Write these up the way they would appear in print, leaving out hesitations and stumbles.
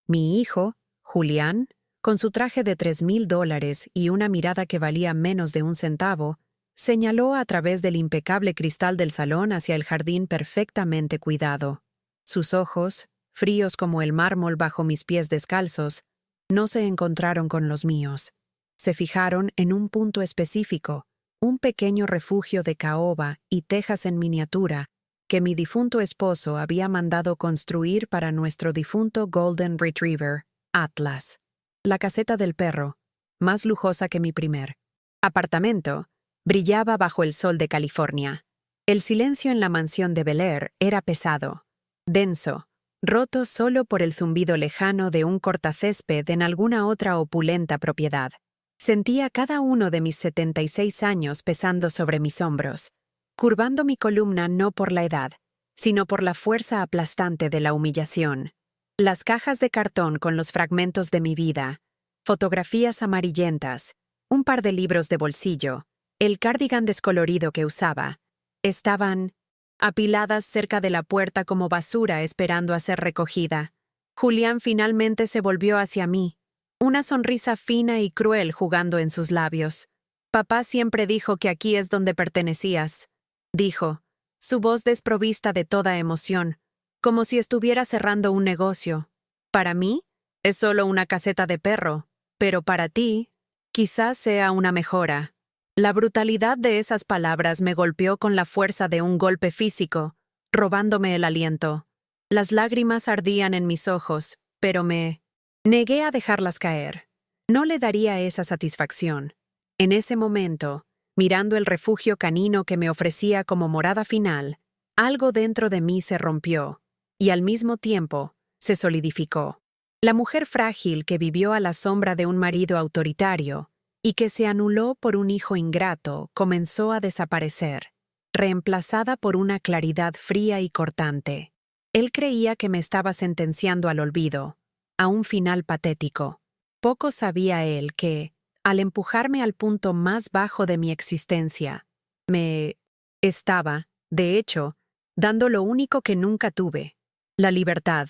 Mi hijo, Julián, con su traje de $3,000 y una mirada que valía menos de un centavo, señaló a través del impecable cristal del salón hacia el jardín perfectamente cuidado. Sus ojos, fríos como el mármol bajo mis pies descalzos, no se encontraron con los míos. Se fijaron en un punto específico, un pequeño refugio de caoba y tejas en miniatura que mi difunto esposo había mandado construir para nuestro difunto Golden Retriever, Atlas. La caseta del perro, más lujosa que mi primer apartamento, brillaba bajo el sol de California. El silencio en la mansión de Bel Air era pesado, denso, roto solo por el zumbido lejano de un cortacésped en alguna otra opulenta propiedad. Sentía cada uno de mis 76 años pesando sobre mis hombros, curvando mi columna no por la edad, sino por la fuerza aplastante de la humillación. Las cajas de cartón con los fragmentos de mi vida, fotografías amarillentas, un par de libros de bolsillo, el cardigan descolorido que usaba, estaban apiladas cerca de la puerta como basura esperando a ser recogida. Julián finalmente se volvió hacia mí, una sonrisa fina y cruel jugando en sus labios. «Papá siempre dijo que aquí es donde pertenecías», dijo, su voz desprovista de toda emoción, como si estuviera cerrando un negocio. «Para mí, es solo una caseta de perro, pero para ti, quizás sea una mejora». La brutalidad de esas palabras me golpeó con la fuerza de un golpe físico, robándome el aliento. Las lágrimas ardían en mis ojos, pero me negué a dejarlas caer. No le daría esa satisfacción. En ese momento, mirando el refugio canino que me ofrecía como morada final, algo dentro de mí se rompió, y al mismo tiempo, se solidificó. La mujer frágil que vivió a la sombra de un marido autoritario, y que se anuló por un hijo ingrato, comenzó a desaparecer, reemplazada por una claridad fría y cortante. Él creía que me estaba sentenciando al olvido, a un final patético. Poco sabía él que, al empujarme al punto más bajo de mi existencia, me estaba, de hecho, dando lo único que nunca tuve, la libertad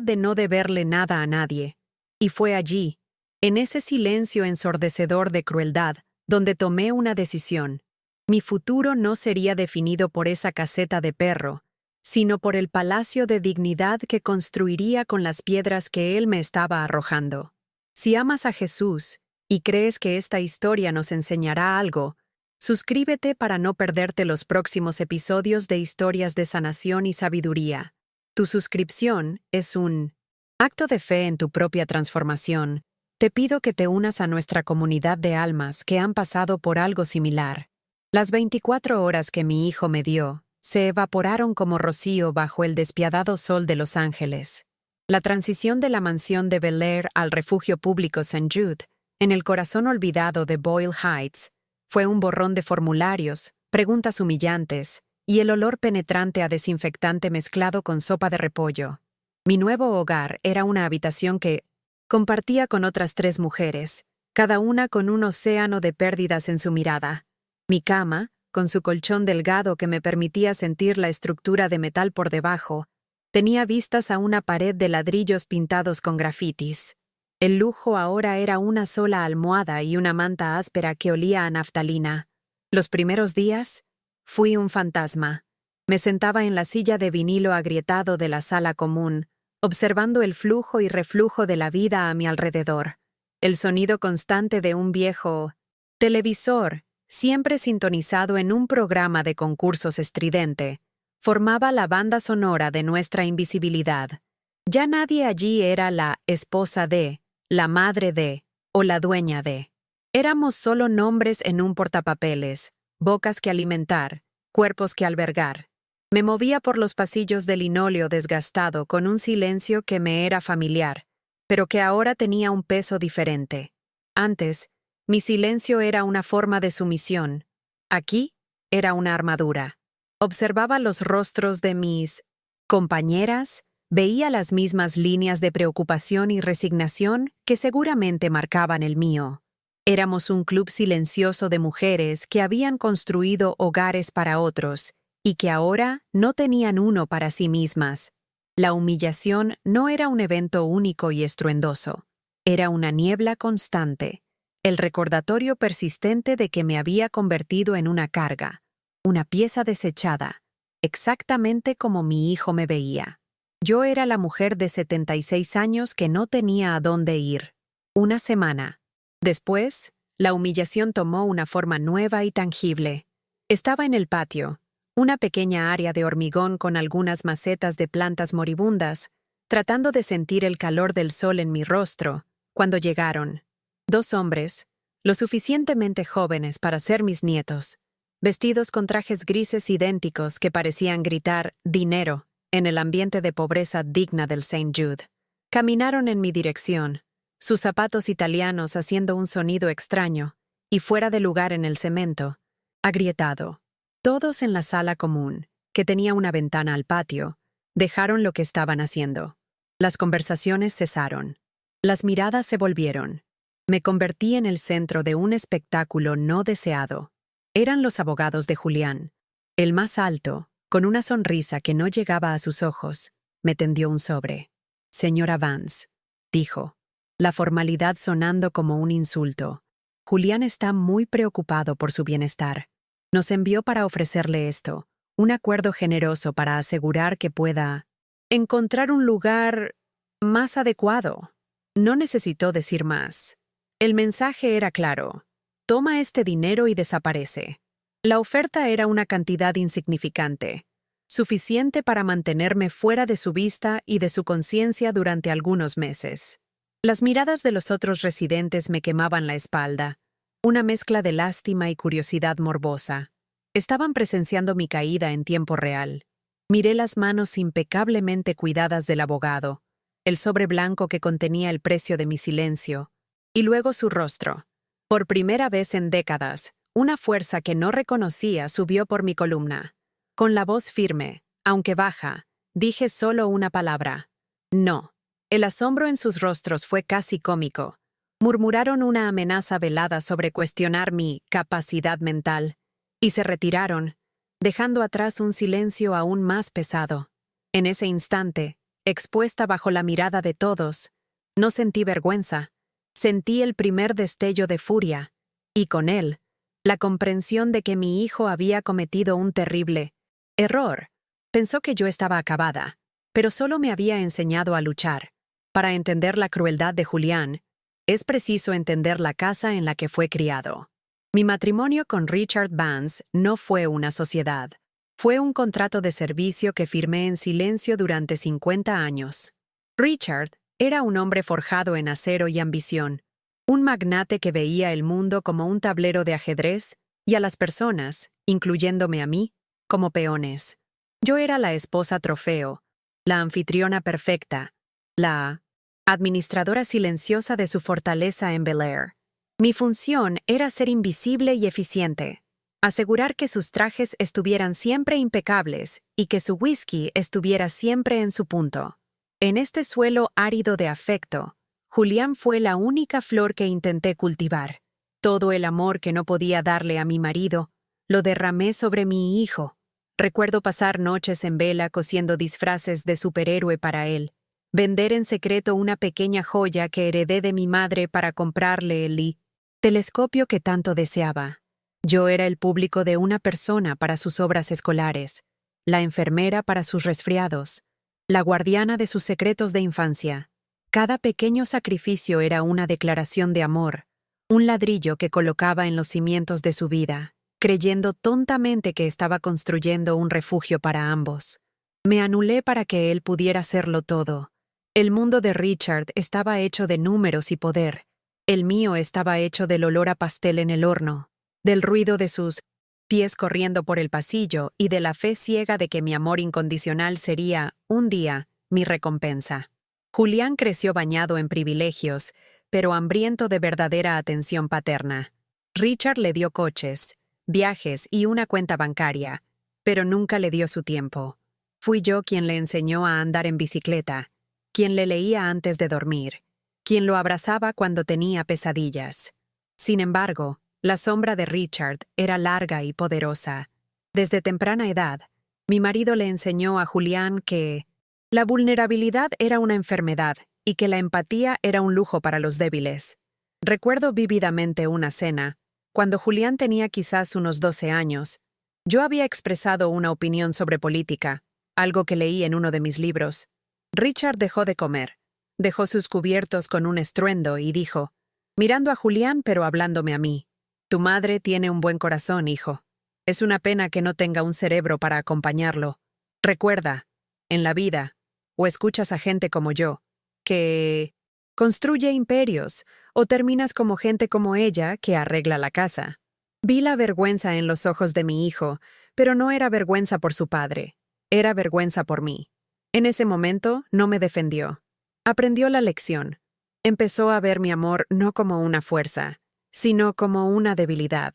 de no deberle nada a nadie. Y fue allí, en ese silencio ensordecedor de crueldad, donde tomé una decisión. Mi futuro no sería definido por esa caseta de perro, sino por el palacio de dignidad que construiría con las piedras que él me estaba arrojando. Si amas a Jesús y crees que esta historia nos enseñará algo, suscríbete para no perderte los próximos episodios de Historias de Sanación y Sabiduría. Tu suscripción es un acto de fe en tu propia transformación. Te pido que te unas a nuestra comunidad de almas que han pasado por algo similar. Las 24 horas que mi hijo me dio se evaporaron como rocío bajo el despiadado sol de Los Ángeles. La transición de la mansión de Bel Air al refugio público St. Jude, en el corazón olvidado de Boyle Heights, fue un borrón de formularios, preguntas humillantes y el olor penetrante a desinfectante mezclado con sopa de repollo. Mi nuevo hogar era una habitación que compartía con otras 3 mujeres, cada una con un océano de pérdidas en su mirada. Mi cama, con su colchón delgado que me permitía sentir la estructura de metal por debajo, tenía vistas a una pared de ladrillos pintados con grafitis. El lujo ahora era una sola almohada y una manta áspera que olía a naftalina. Los primeros días, fui un fantasma. Me sentaba en la silla de vinilo agrietado de la sala común, observando el flujo y reflujo de la vida a mi alrededor. El sonido constante de un viejo televisor, siempre sintonizado en un programa de concursos estridente, formaba la banda sonora de nuestra invisibilidad. Ya nadie allí era la esposa de, la madre de, o la dueña de. Éramos solo nombres en un portapapeles, bocas que alimentar, cuerpos que albergar. Me movía por los pasillos de linóleo desgastado con un silencio que me era familiar, pero que ahora tenía un peso diferente. Antes, mi silencio era una forma de sumisión. Aquí, era una armadura. Observaba los rostros de mis compañeras, veía las mismas líneas de preocupación y resignación que seguramente marcaban el mío. Éramos un club silencioso de mujeres que habían construido hogares para otros, y que ahora no tenían uno para sí mismas. La humillación no era un evento único y estruendoso. Era una niebla constante, el recordatorio persistente de que me había convertido en una carga, una pieza desechada, exactamente como mi hijo me veía. Yo era la mujer de 76 años que no tenía a dónde ir. Una semana. Después, la humillación tomó una forma nueva y tangible. Estaba en el patio, una pequeña área de hormigón con algunas macetas de plantas moribundas, tratando de sentir el calor del sol en mi rostro, cuando llegaron 2 hombres, lo suficientemente jóvenes para ser mis nietos, vestidos con trajes grises idénticos que parecían gritar «dinero» en el ambiente de pobreza digna del St. Jude. Caminaron en mi dirección, sus zapatos italianos haciendo un sonido extraño, y fuera de lugar en el cemento, agrietado. Todos en la sala común, que tenía una ventana al patio, dejaron lo que estaban haciendo. Las conversaciones cesaron. Las miradas se volvieron. Me convertí en el centro de un espectáculo no deseado. Eran los abogados de Julián. El más alto, con una sonrisa que no llegaba a sus ojos, me tendió un sobre. «Señora Vance», dijo, la formalidad sonando como un insulto. «Julián está muy preocupado por su bienestar. Nos envió para ofrecerle esto, un acuerdo generoso para asegurar que pueda encontrar un lugar más adecuado». No necesitó decir más. El mensaje era claro. Toma este dinero y desaparece. La oferta era una cantidad insignificante, suficiente para mantenerme fuera de su vista y de su conciencia durante algunos meses. Las miradas de los otros residentes me quemaban la espalda, una mezcla de lástima y curiosidad morbosa. Estaban presenciando mi caída en tiempo real. Miré las manos impecablemente cuidadas del abogado, el sobre blanco que contenía el precio de mi silencio, y luego su rostro. Por primera vez en décadas, una fuerza que no reconocía subió por mi columna. Con la voz firme, aunque baja, dije solo una palabra. No. El asombro en sus rostros fue casi cómico. Murmuraron una amenaza velada sobre cuestionar mi capacidad mental, y se retiraron, dejando atrás un silencio aún más pesado. En ese instante, expuesta bajo la mirada de todos, no sentí vergüenza, sentí el primer destello de furia, y con él, la comprensión de que mi hijo había cometido un terrible error. Pensó que yo estaba acabada, pero solo me había enseñado a luchar. Para entender la crueldad de Julián, es preciso entender la casa en la que fue criado. Mi matrimonio con Richard Vance no fue una sociedad. Fue un contrato de servicio que firmé en silencio durante 50 años. Richard era un hombre forjado en acero y ambición, un magnate que veía el mundo como un tablero de ajedrez y a las personas, incluyéndome a mí, como peones. Yo era la esposa trofeo, la anfitriona perfecta, la administradora silenciosa de su fortaleza en Bel Air. Mi función era ser invisible y eficiente, asegurar que sus trajes estuvieran siempre impecables y que su whisky estuviera siempre en su punto. En este suelo árido de afecto, Julián fue la única flor que intenté cultivar. Todo el amor que no podía darle a mi marido, lo derramé sobre mi hijo. Recuerdo pasar noches en vela cosiendo disfraces de superhéroe para él, vender en secreto una pequeña joya que heredé de mi madre para comprarle el telescopio que tanto deseaba. Yo era el público de una persona para sus obras escolares, la enfermera para sus resfriados, la guardiana de sus secretos de infancia. Cada pequeño sacrificio era una declaración de amor, un ladrillo que colocaba en los cimientos de su vida, creyendo tontamente que estaba construyendo un refugio para ambos. Me anulé para que él pudiera hacerlo todo. El mundo de Richard estaba hecho de números y poder. El mío estaba hecho del olor a pastel en el horno, del ruido de sus pies corriendo por el pasillo y de la fe ciega de que mi amor incondicional sería, un día, mi recompensa. Julián creció bañado en privilegios, pero hambriento de verdadera atención paterna. Richard le dio coches, viajes y una cuenta bancaria, pero nunca le dio su tiempo. Fui yo quien le enseñó a andar en bicicleta, quien le leía antes de dormir, quien lo abrazaba cuando tenía pesadillas. Sin embargo, la sombra de Richard era larga y poderosa. Desde temprana edad, mi marido le enseñó a Julián que La vulnerabilidad era una enfermedad y que la empatía era un lujo para los débiles. Recuerdo vívidamente una cena, cuando Julián tenía quizás unos 12 años. Yo había expresado una opinión sobre política, algo que leí en uno de mis libros. Richard dejó de comer, dejó sus cubiertos con un estruendo y dijo, mirando a Julián pero hablándome a mí, «Tu madre tiene un buen corazón, hijo. Es una pena que no tenga un cerebro para acompañarlo. Recuerda, en la vida, o escuchas a gente como yo, que construye imperios, o terminas como gente como ella que arregla la casa». Vi la vergüenza en los ojos de mi hijo, pero no era vergüenza por su padre, era vergüenza por mí. En ese momento no me defendió. Aprendió la lección. Empezó a ver mi amor no como una fuerza, sino como una debilidad,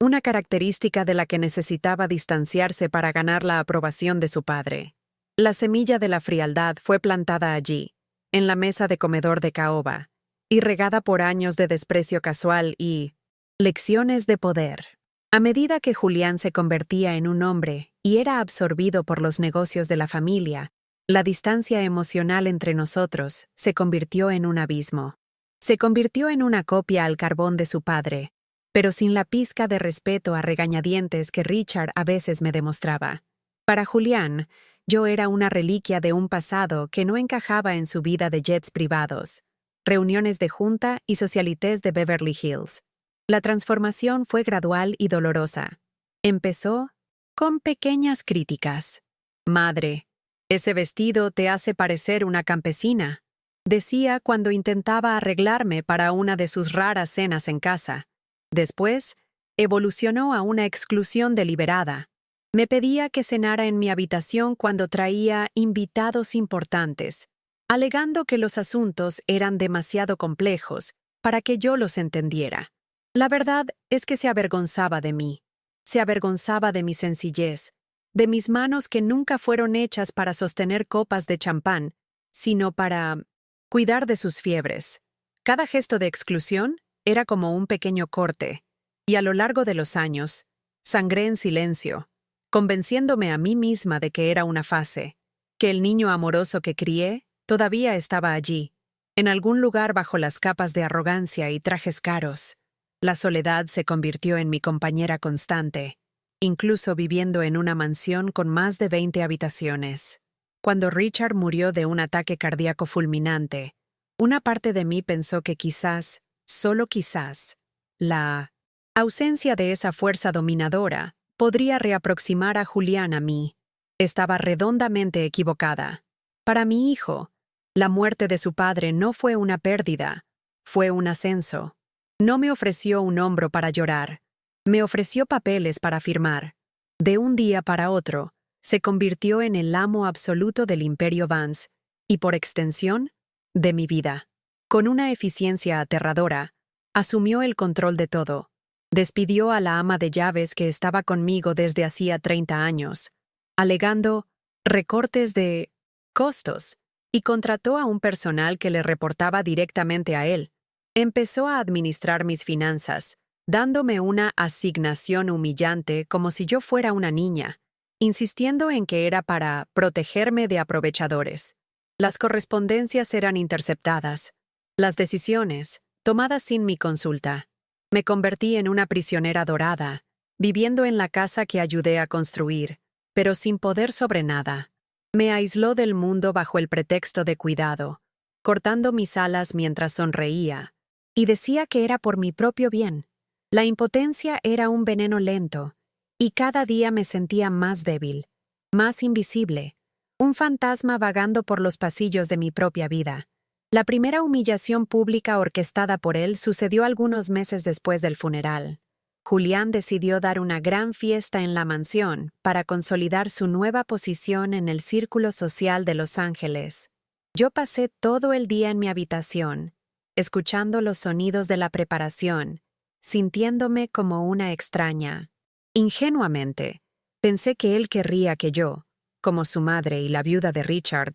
una característica de la que necesitaba distanciarse para ganar la aprobación de su padre. La semilla de la frialdad fue plantada allí, en la mesa de comedor de caoba, y regada por años de desprecio casual y lecciones de poder. A medida que Julián se convertía en un hombre y era absorbido por los negocios de la familia, la distancia emocional entre nosotros se convirtió en un abismo. Se convirtió en una copia al carbón de su padre, pero sin la pizca de respeto a regañadientes que Richard a veces me demostraba. Para Julián, yo era una reliquia de un pasado que no encajaba en su vida de jets privados, reuniones de junta y socialités de Beverly Hills. La transformación fue gradual y dolorosa. Empezó con pequeñas críticas. «Madre, ese vestido te hace parecer una campesina», decía cuando intentaba arreglarme para una de sus raras cenas en casa. Después, evolucionó a una exclusión deliberada. Me pedía que cenara en mi habitación cuando traía invitados importantes, alegando que los asuntos eran demasiado complejos para que yo los entendiera. La verdad es que se avergonzaba de mí. Se avergonzaba de mi sencillez, de mis manos que nunca fueron hechas para sostener copas de champán, sino para cuidar de sus fiebres. Cada gesto de exclusión era como un pequeño corte, y a lo largo de los años, sangré en silencio, convenciéndome a mí misma de que era una fase, que el niño amoroso que crié todavía estaba allí, en algún lugar bajo las capas de arrogancia y trajes caros. La soledad se convirtió en mi compañera constante, incluso viviendo en una mansión con más de 20 habitaciones. Cuando Richard murió de un ataque cardíaco fulminante, una parte de mí pensó que quizás, solo quizás, la ausencia de esa fuerza dominadora podría reaproximar a Julián a mí. Estaba redondamente equivocada. Para mi hijo, la muerte de su padre no fue una pérdida, fue un ascenso. No me ofreció un hombro para llorar, me ofreció papeles para firmar. De un día para otro, se convirtió en el amo absoluto del Imperio Vance y, por extensión, de mi vida. Con una eficiencia aterradora, asumió el control de todo. Despidió a la ama de llaves que estaba conmigo desde hacía 30 años, alegando recortes de costos, y contrató a un personal que le reportaba directamente a él. Empezó a administrar mis finanzas, dándome una asignación humillante como si yo fuera una niña, insistiendo en que era para protegerme de aprovechadores. Las correspondencias eran interceptadas, las decisiones, tomadas sin mi consulta. Me convertí en una prisionera dorada, viviendo en la casa que ayudé a construir, pero sin poder sobre nada. Me aisló del mundo bajo el pretexto de cuidado, cortando mis alas mientras sonreía, y decía que era por mi propio bien. La impotencia era un veneno lento, y cada día me sentía más débil, más invisible, un fantasma vagando por los pasillos de mi propia vida. La primera humillación pública orquestada por él sucedió algunos meses después del funeral. Julián decidió dar una gran fiesta en la mansión para consolidar su nueva posición en el círculo social de Los Ángeles. Yo pasé todo el día en mi habitación, escuchando los sonidos de la preparación, sintiéndome como una extraña. Ingenuamente, pensé que él querría que yo, como su madre y la viuda de Richard,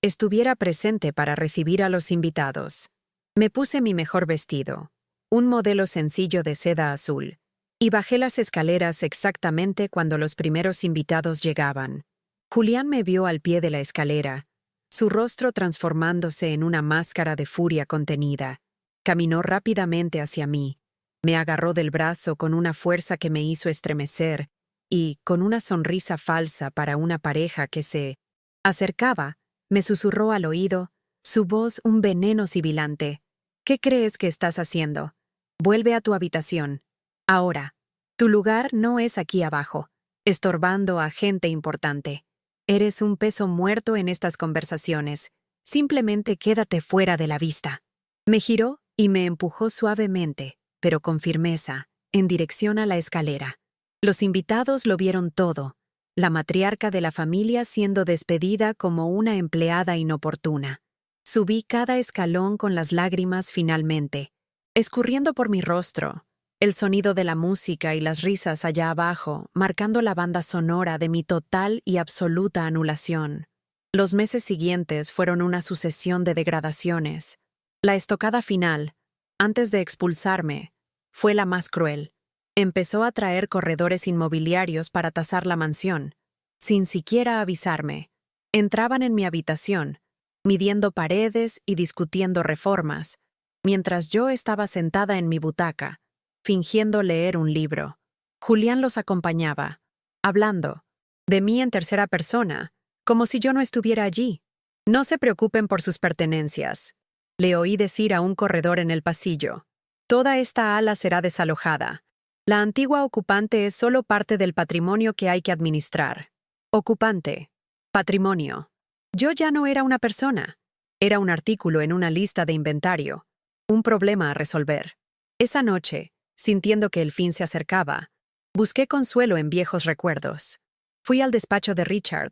estuviera presente para recibir a los invitados. Me puse mi mejor vestido, un modelo sencillo de seda azul, y bajé las escaleras exactamente cuando los primeros invitados llegaban. Julián me vio al pie de la escalera, su rostro transformándose en una máscara de furia contenida. Caminó rápidamente hacia mí, me agarró del brazo con una fuerza que me hizo estremecer y, con una sonrisa falsa para una pareja que se acercaba, me susurró al oído, su voz un veneno sibilante. ¿Qué crees que estás haciendo? Vuelve a tu habitación. Ahora. Tu lugar no es aquí abajo, estorbando a gente importante. Eres un peso muerto en estas conversaciones. Simplemente quédate fuera de la vista. Me giró y me empujó suavemente, pero con firmeza, en dirección a la escalera. Los invitados lo vieron todo, la matriarca de la familia siendo despedida como una empleada inoportuna. Subí cada escalón con las lágrimas finalmente, escurriendo por mi rostro, el sonido de la música y las risas allá abajo, marcando la banda sonora de mi total y absoluta anulación. Los meses siguientes fueron una sucesión de degradaciones. La estocada final, antes de expulsarme, fue la más cruel. Empezó a traer corredores inmobiliarios para tasar la mansión, sin siquiera avisarme. Entraban en mi habitación, midiendo paredes y discutiendo reformas, mientras yo estaba sentada en mi butaca, fingiendo leer un libro. Julián los acompañaba, hablando, de mí en tercera persona, como si yo no estuviera allí. No se preocupen por sus pertenencias, le oí decir a un corredor en el pasillo. Toda esta ala será desalojada. La antigua ocupante es solo parte del patrimonio que hay que administrar. Ocupante. Patrimonio. Yo ya no era una persona. Era un artículo en una lista de inventario. Un problema a resolver. Esa noche, sintiendo que el fin se acercaba, busqué consuelo en viejos recuerdos. Fui al despacho de Richard,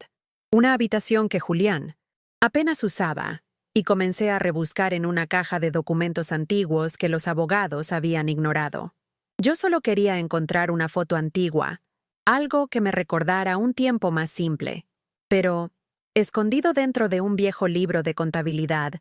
una habitación que Julián apenas usaba, y comencé a rebuscar en una caja de documentos antiguos que los abogados habían ignorado. Yo solo quería encontrar una foto antigua, algo que me recordara un tiempo más simple. Pero, escondido dentro de un viejo libro de contabilidad,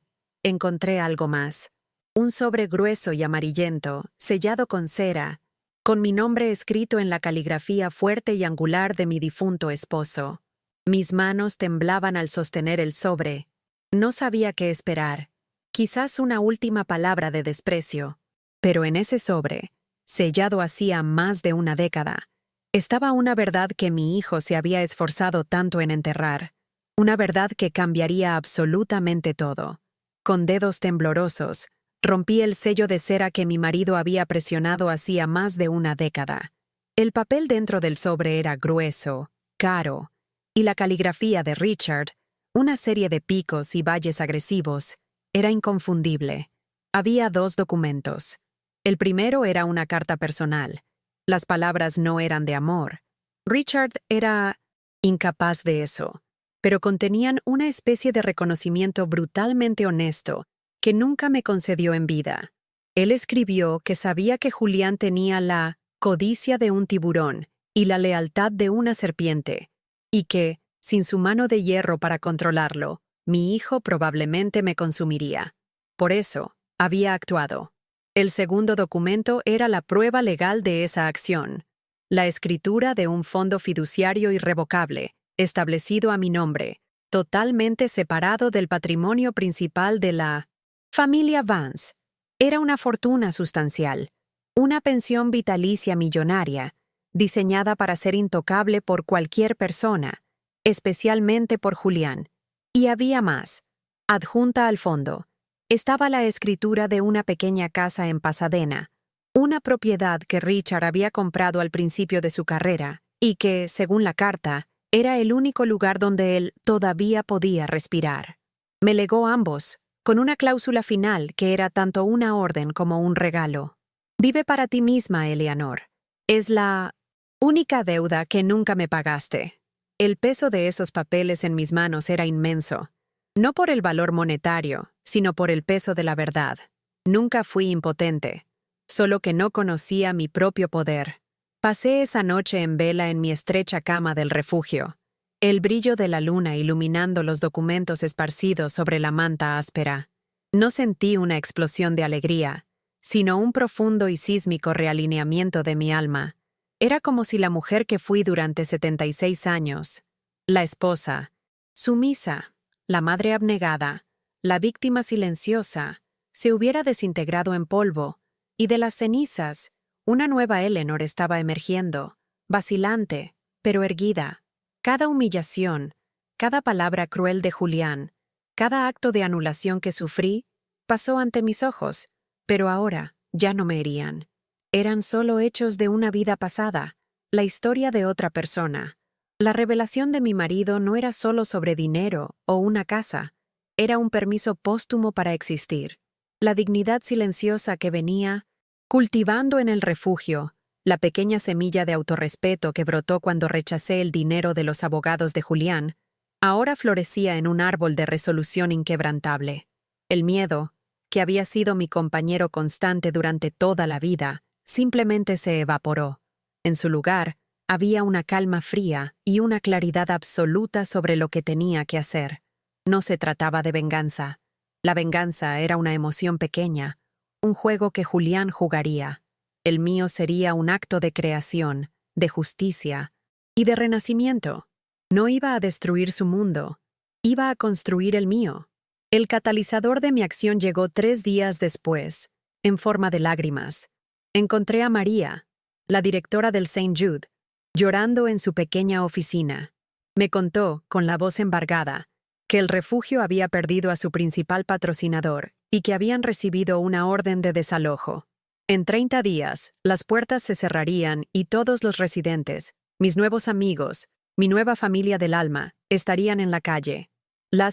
encontré algo más. Un sobre grueso y amarillento, sellado con cera, con mi nombre escrito en la caligrafía fuerte y angular de mi difunto esposo. Mis manos temblaban al sostener el sobre. No sabía qué esperar. Quizás una última palabra de desprecio. Pero en ese sobre, sellado hacía más de una década, estaba una verdad que mi hijo se había esforzado tanto en enterrar. Una verdad que cambiaría absolutamente todo. Con dedos temblorosos, rompí el sello de cera que mi marido había presionado hacía más de una década. El papel dentro del sobre era grueso, caro, y la caligrafía de Richard, una serie de picos y valles agresivos, era inconfundible. Había 2 documentos. El primero era una carta personal. Las palabras no eran de amor. Richard era incapaz de eso, pero contenían una especie de reconocimiento brutalmente honesto que nunca me concedió en vida. Él escribió que sabía que Julián tenía la codicia de un tiburón y la lealtad de una serpiente, y que, sin su mano de hierro para controlarlo, mi hijo probablemente me consumiría. Por eso, había actuado. El segundo documento era la prueba legal de esa acción, la escritura de un fondo fiduciario irrevocable, establecido a mi nombre, totalmente separado del patrimonio principal de la familia Vance. Era una fortuna sustancial, una pensión vitalicia millonaria, diseñada para ser intocable por cualquier persona, especialmente por Julián. Y había más. Adjunta al fondo, estaba la escritura de una pequeña casa en Pasadena, una propiedad que Richard había comprado al principio de su carrera y que, según la carta, era el único lugar donde él todavía podía respirar. Me legó ambos, con una cláusula final que era tanto una orden como un regalo. Vive para ti misma, Eleanor. Es la única deuda que nunca me pagaste. El peso de esos papeles en mis manos era inmenso, no por el valor monetario, sino por el peso de la verdad. Nunca fui impotente, solo que no conocía mi propio poder. Pasé esa noche en vela en mi estrecha cama del refugio, el brillo de la luna iluminando los documentos esparcidos sobre la manta áspera. No sentí una explosión de alegría, sino un profundo y sísmico realineamiento de mi alma. Era como si la mujer que fui durante 76 años, la esposa, sumisa, la madre abnegada, la víctima silenciosa, se hubiera desintegrado en polvo, y de las cenizas, una nueva Eleanor estaba emergiendo, vacilante, pero erguida. Cada humillación, cada palabra cruel de Julián, cada acto de anulación que sufrí, pasó ante mis ojos, pero ahora ya no me herían. Eran solo hechos de una vida pasada, la historia de otra persona. La revelación de mi marido no era solo sobre dinero o una casa, era un permiso póstumo para existir. La dignidad silenciosa que venía cultivando en el refugio, la pequeña semilla de autorrespeto que brotó cuando rechacé el dinero de los abogados de Julián, ahora florecía en un árbol de resolución inquebrantable. El miedo, que había sido mi compañero constante durante toda la vida, simplemente se evaporó. En su lugar, había una calma fría y una claridad absoluta sobre lo que tenía que hacer. No se trataba de venganza. La venganza era una emoción pequeña, un juego que Julián jugaría. El mío sería un acto de creación, de justicia y de renacimiento. No iba a destruir su mundo, iba a construir el mío. El catalizador de mi acción llegó 3 días después, en forma de lágrimas. Encontré a María, la directora del St. Jude, llorando en su pequeña oficina. Me contó, con la voz embargada, que el refugio había perdido a su principal patrocinador y que habían recibido una orden de desalojo. En 30 días, las puertas se cerrarían y todos los residentes, mis nuevos amigos, mi nueva familia del alma, estarían en la calle. La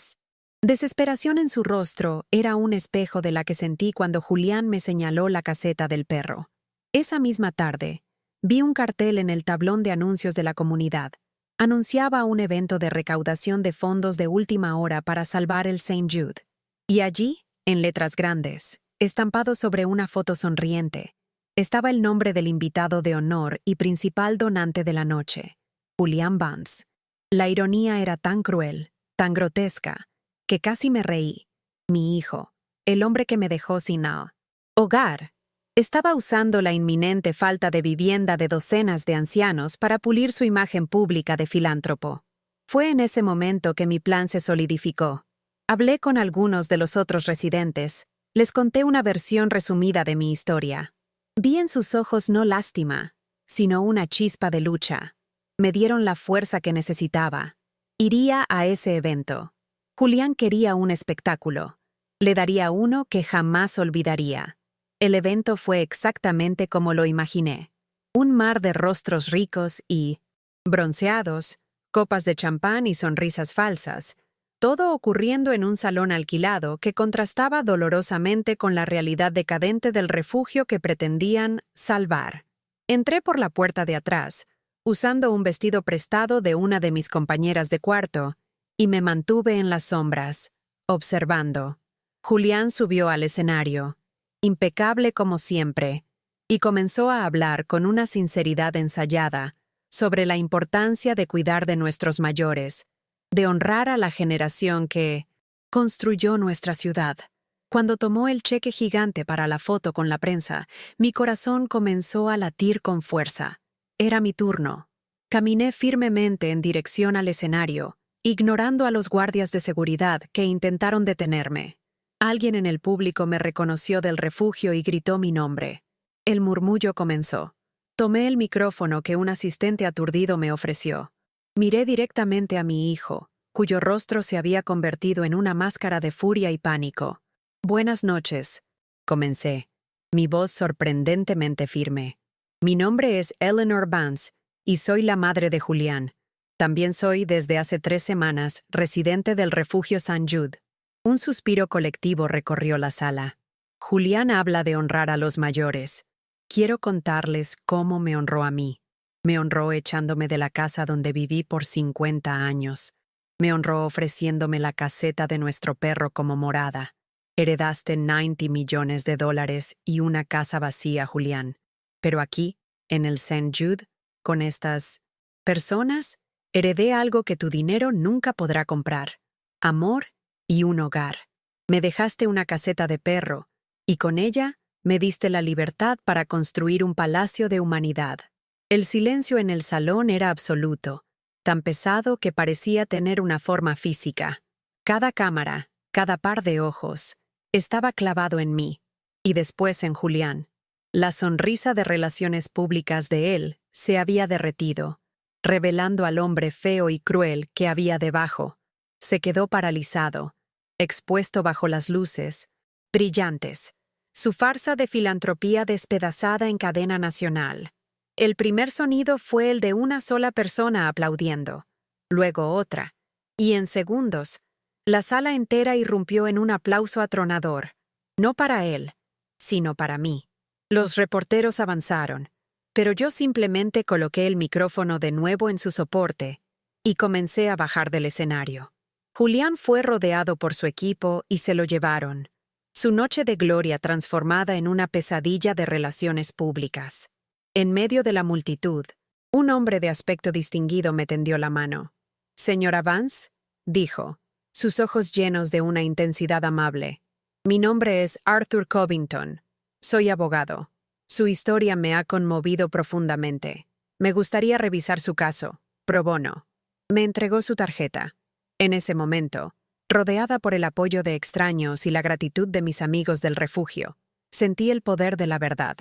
desesperación en su rostro era un espejo de la que sentí cuando Julián me señaló la caseta del perro. Esa misma tarde, vi un cartel en el tablón de anuncios de la comunidad. Anunciaba un evento de recaudación de fondos de última hora para salvar el St. Jude. Y allí, en letras grandes, estampado sobre una foto sonriente, estaba el nombre del invitado de honor y principal donante de la noche, Julián Vance. La ironía era tan cruel, tan grotesca, que casi me reí. Mi hijo, el hombre que me dejó sin hogar, estaba usando la inminente falta de vivienda de docenas de ancianos para pulir su imagen pública de filántropo. Fue en ese momento que mi plan se solidificó. Hablé con algunos de los otros residentes, les conté una versión resumida de mi historia. Vi en sus ojos no lástima, sino una chispa de lucha. Me dieron la fuerza que necesitaba. Iría a ese evento. Julián quería un espectáculo. Le daría uno que jamás olvidaría. El evento fue exactamente como lo imaginé. Un mar de rostros ricos y bronceados, copas de champán y sonrisas falsas, todo ocurriendo en un salón alquilado que contrastaba dolorosamente con la realidad decadente del refugio que pretendían salvar. Entré por la puerta de atrás, usando un vestido prestado de una de mis compañeras de cuarto, y me mantuve en las sombras, observando. Julián subió al escenario, impecable como siempre, y comenzó a hablar con una sinceridad ensayada sobre la importancia de cuidar de nuestros mayores, de honrar a la generación que construyó nuestra ciudad. Cuando tomó el cheque gigante para la foto con la prensa, mi corazón comenzó a latir con fuerza. Era mi turno. Caminé firmemente en dirección al escenario, ignorando a los guardias de seguridad que intentaron detenerme. Alguien en el público me reconoció del refugio y gritó mi nombre. El murmullo comenzó. Tomé el micrófono que un asistente aturdido me ofreció. Miré directamente a mi hijo, cuyo rostro se había convertido en una máscara de furia y pánico. «Buenas noches», comencé, mi voz sorprendentemente firme. «Mi nombre es Eleanor Vance y soy la madre de Julián. También soy, desde hace 3 semanas, residente del refugio St. Jude». Un suspiro colectivo recorrió la sala. Julián habla de honrar a los mayores. Quiero contarles cómo me honró a mí. Me honró echándome de la casa donde viví por 50 años. Me honró ofreciéndome la caseta de nuestro perro como morada. Heredaste $90 millones y una casa vacía, Julián. Pero aquí, en el St. Jude, con estas personas, heredé algo que tu dinero nunca podrá comprar. Amor y un hogar. Me dejaste una caseta de perro, y con ella me diste la libertad para construir un palacio de humanidad. El silencio en el salón era absoluto, tan pesado que parecía tener una forma física. Cada cámara, cada par de ojos, estaba clavado en mí, y después en Julián. La sonrisa de relaciones públicas de él se había derretido, revelando al hombre feo y cruel que había debajo. Se quedó paralizado, expuesto bajo las luces, brillantes. Su farsa de filantropía despedazada en cadena nacional. El primer sonido fue el de una sola persona aplaudiendo, luego otra, y en segundos, la sala entera irrumpió en un aplauso atronador, no para él, sino para mí. Los reporteros avanzaron, pero yo simplemente coloqué el micrófono de nuevo en su soporte y comencé a bajar del escenario. Julián fue rodeado por su equipo y se lo llevaron. Su noche de gloria transformada en una pesadilla de relaciones públicas. En medio de la multitud, un hombre de aspecto distinguido me tendió la mano. «Señora Vance», dijo, sus ojos llenos de una intensidad amable. «Mi nombre es Arthur Covington. Soy abogado. Su historia me ha conmovido profundamente. Me gustaría revisar su caso, pro bono». Me entregó su tarjeta. En ese momento, rodeada por el apoyo de extraños y la gratitud de mis amigos del refugio, sentí el poder de la verdad.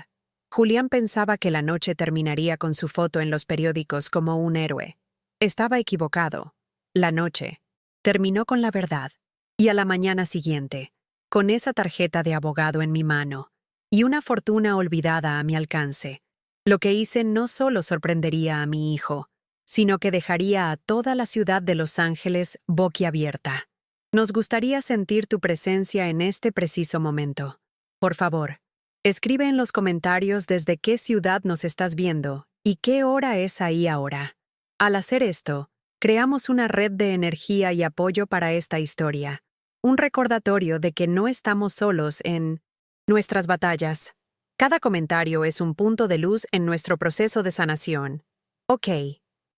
Julián pensaba que la noche terminaría con su foto en los periódicos como un héroe. Estaba equivocado. La noche terminó con la verdad. Y a la mañana siguiente, con esa tarjeta de abogado en mi mano y una fortuna olvidada a mi alcance, lo que hice no solo sorprendería a mi hijo, sino que dejaría a toda la ciudad de Los Ángeles boquiabierta. Nos gustaría sentir tu presencia en este preciso momento. Por favor, escribe en los comentarios desde qué ciudad nos estás viendo y qué hora es ahí ahora. Al hacer esto, creamos una red de energía y apoyo para esta historia. Un recordatorio de que no estamos solos en nuestras batallas. Cada comentario es un punto de luz en nuestro proceso de sanación. Ok.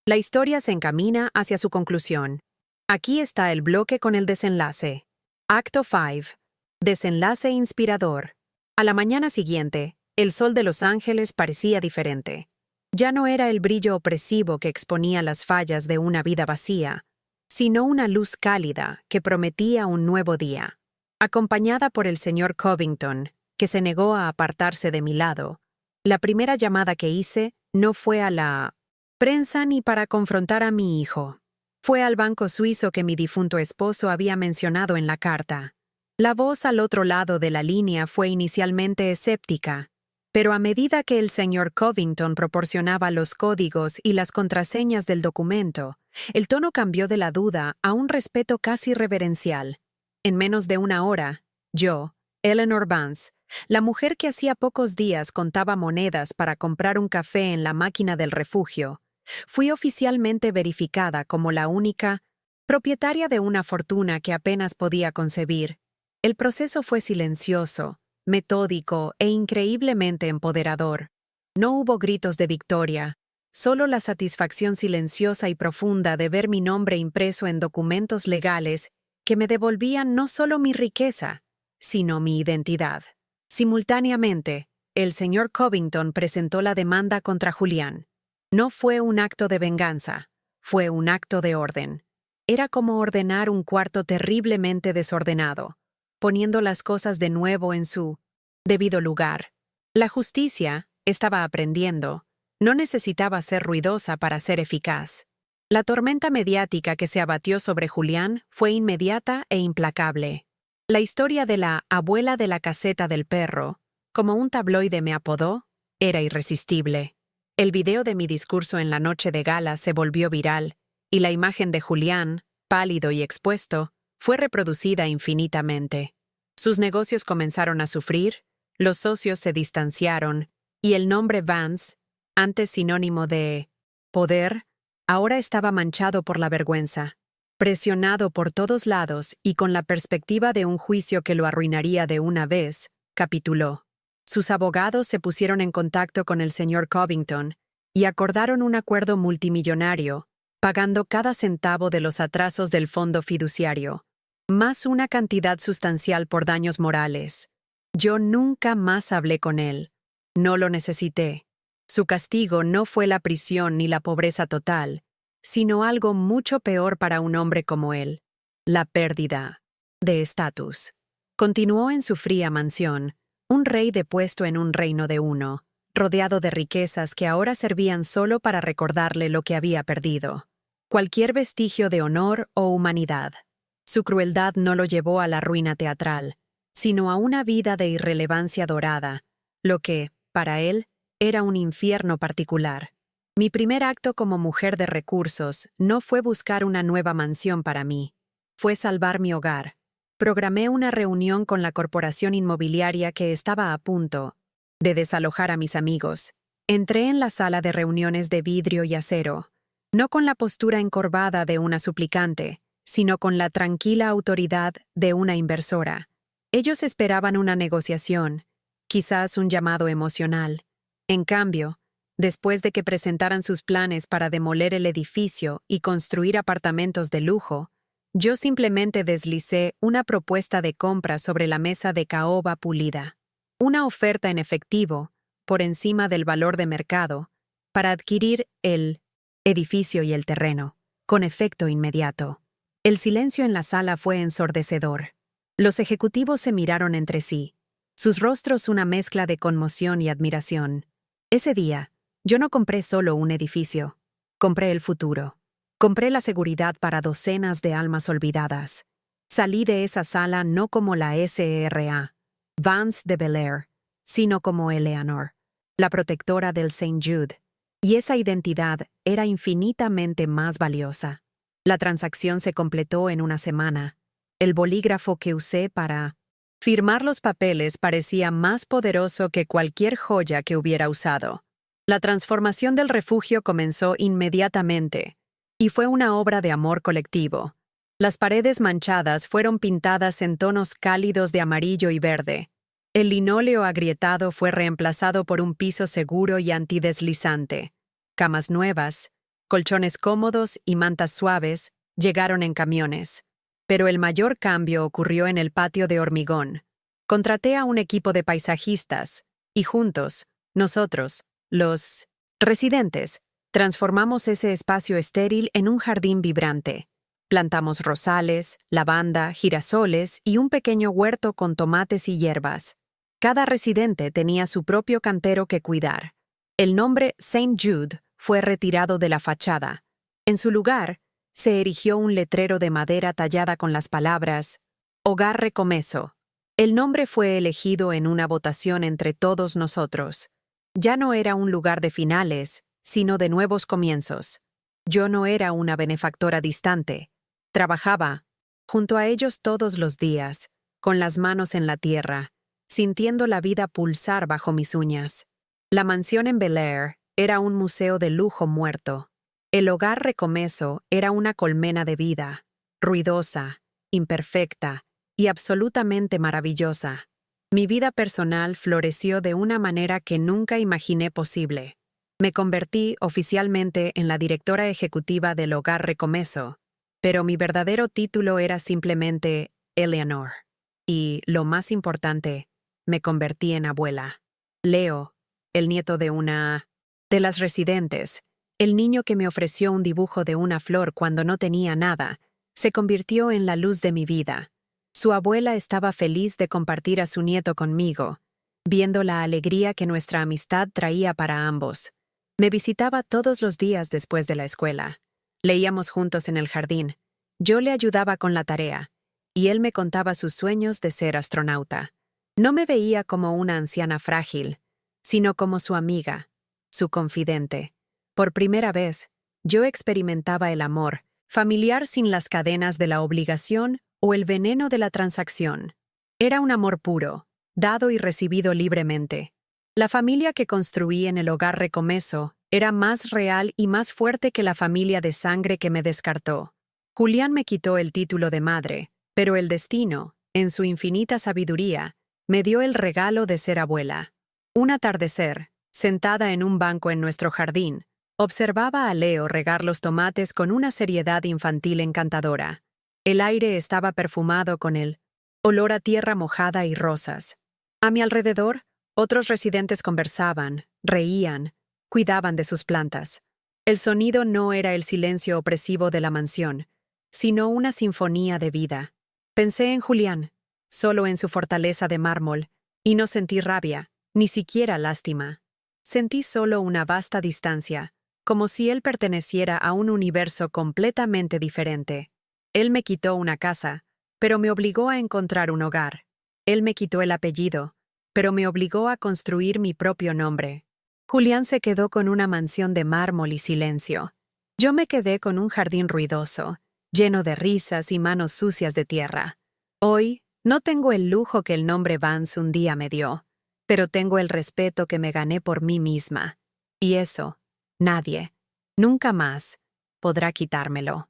La historia se encamina hacia su conclusión. Aquí está el bloque con el desenlace. Acto 5. Desenlace inspirador. A la mañana siguiente, el sol de Los Ángeles parecía diferente. Ya no era el brillo opresivo que exponía las fallas de una vida vacía, sino una luz cálida que prometía un nuevo día. Acompañada por el señor Covington, que se negó a apartarse de mi lado, la primera llamada que hice no fue a la prensa ni para confrontar a mi hijo. Fue al banco suizo que mi difunto esposo había mencionado en la carta. La voz al otro lado de la línea fue inicialmente escéptica, pero a medida que el señor Covington proporcionaba los códigos y las contraseñas del documento, el tono cambió de la duda a un respeto casi reverencial. En menos de una hora, yo, Eleanor Vance, la mujer que hacía pocos días contaba monedas para comprar un café en la máquina del refugio, fui oficialmente verificada como la única propietaria de una fortuna que apenas podía concebir. El proceso fue silencioso, metódico e increíblemente empoderador. No hubo gritos de victoria, solo la satisfacción silenciosa y profunda de ver mi nombre impreso en documentos legales que me devolvían no solo mi riqueza, sino mi identidad. Simultáneamente, el señor Covington presentó la demanda contra Julián. No fue un acto de venganza, fue un acto de orden. Era como ordenar un cuarto terriblemente desordenado, poniendo las cosas de nuevo en su debido lugar. La justicia, estaba aprendiendo, no necesitaba ser ruidosa para ser eficaz. La tormenta mediática que se abatió sobre Julián fue inmediata e implacable. La historia de la abuela de la caseta del perro, como un tabloide me apodó, era irresistible. El video de mi discurso en la noche de gala se volvió viral, y la imagen de Julián, pálido y expuesto, fue reproducida infinitamente. Sus negocios comenzaron a sufrir, los socios se distanciaron, y el nombre Vance, antes sinónimo de poder, ahora estaba manchado por la vergüenza. Presionado por todos lados y con la perspectiva de un juicio que lo arruinaría de una vez, capituló. Sus abogados se pusieron en contacto con el señor Covington y acordaron un acuerdo multimillonario, pagando cada centavo de los atrasos del fondo fiduciario, más una cantidad sustancial por daños morales. Yo nunca más hablé con él. No lo necesité. Su castigo no fue la prisión ni la pobreza total, sino algo mucho peor para un hombre como él. La pérdida de estatus. Continuó en su fría mansión, un rey depuesto en un reino de uno, rodeado de riquezas que ahora servían solo para recordarle lo que había perdido. Cualquier vestigio de honor o humanidad. Su crueldad no lo llevó a la ruina teatral, sino a una vida de irrelevancia dorada, lo que, para él, era un infierno particular. Mi primer acto como mujer de recursos no fue buscar una nueva mansión para mí, fue salvar mi hogar. Programé una reunión con la corporación inmobiliaria que estaba a punto de desalojar a mis amigos. Entré en la sala de reuniones de vidrio y acero, no con la postura encorvada de una suplicante, sino con la tranquila autoridad de una inversora. Ellos esperaban una negociación, quizás un llamado emocional. En cambio, después de que presentaran sus planes para demoler el edificio y construir apartamentos de lujo, yo simplemente deslicé una propuesta de compra sobre la mesa de caoba pulida. Una oferta en efectivo, por encima del valor de mercado, para adquirir el edificio y el terreno, con efecto inmediato. El silencio en la sala fue ensordecedor. Los ejecutivos se miraron entre sí, sus rostros una mezcla de conmoción y admiración. Ese día, yo no compré solo un edificio, compré el futuro. Compré la seguridad para docenas de almas olvidadas. Salí de esa sala no como la SRA, Vance de Bel Air, sino como Eleanor, la protectora del St. Jude, y esa identidad era infinitamente más valiosa. La transacción se completó en una semana. El bolígrafo que usé para firmar los papeles parecía más poderoso que cualquier joya que hubiera usado. La transformación del refugio comenzó inmediatamente, y fue una obra de amor colectivo. Las paredes manchadas fueron pintadas en tonos cálidos de amarillo y verde. El linóleo agrietado fue reemplazado por un piso seguro y antideslizante. Camas nuevas, colchones cómodos y mantas suaves llegaron en camiones. Pero el mayor cambio ocurrió en el patio de hormigón. Contraté a un equipo de paisajistas, y juntos, nosotros, los residentes, transformamos ese espacio estéril en un jardín vibrante. Plantamos rosales, lavanda, girasoles y un pequeño huerto con tomates y hierbas. Cada residente tenía su propio cantero que cuidar. El nombre St. Jude fue retirado de la fachada. En su lugar, se erigió un letrero de madera tallada con las palabras Hogar Recomezo. El nombre fue elegido en una votación entre todos nosotros. Ya no era un lugar de finales, sino de nuevos comienzos. Yo no era una benefactora distante. Trabajaba junto a ellos todos los días, con las manos en la tierra, sintiendo la vida pulsar bajo mis uñas. La mansión en Bel Air era un museo de lujo muerto. El hogar Recomezo era una colmena de vida, ruidosa, imperfecta y absolutamente maravillosa. Mi vida personal floreció de una manera que nunca imaginé posible. Me convertí oficialmente en la directora ejecutiva del Hogar Recomezo, pero mi verdadero título era simplemente Eleanor. Y, lo más importante, me convertí en abuela. Leo, el nieto de las residentes, el niño que me ofreció un dibujo de una flor cuando no tenía nada, se convirtió en la luz de mi vida. Su abuela estaba feliz de compartir a su nieto conmigo, viendo la alegría que nuestra amistad traía para ambos. Me visitaba todos los días después de la escuela. Leíamos juntos en el jardín. Yo le ayudaba con la tarea, y él me contaba sus sueños de ser astronauta. No me veía como una anciana frágil, sino como su amiga, su confidente. Por primera vez, yo experimentaba el amor, familiar sin las cadenas de la obligación o el veneno de la transacción. Era un amor puro, dado y recibido libremente. La familia que construí en el Hogar Recomezo era más real y más fuerte que la familia de sangre que me descartó. Julián me quitó el título de madre, pero el destino, en su infinita sabiduría, me dio el regalo de ser abuela. Un atardecer, sentada en un banco en nuestro jardín, observaba a Leo regar los tomates con una seriedad infantil encantadora. El aire estaba perfumado con el olor a tierra mojada y rosas. A mi alrededor, otros residentes conversaban, reían, cuidaban de sus plantas. El sonido no era el silencio opresivo de la mansión, sino una sinfonía de vida. Pensé en Julián, solo en su fortaleza de mármol, y no sentí rabia, ni siquiera lástima. Sentí solo una vasta distancia, como si él perteneciera a un universo completamente diferente. Él me quitó una casa, pero me obligó a encontrar un hogar. Él me quitó el apellido, pero me obligó a construir mi propio nombre. Julián se quedó con una mansión de mármol y silencio. Yo me quedé con un jardín ruidoso, lleno de risas y manos sucias de tierra. Hoy, no tengo el lujo que el nombre Vance un día me dio, pero tengo el respeto que me gané por mí misma. Y eso, nadie, nunca más, podrá quitármelo.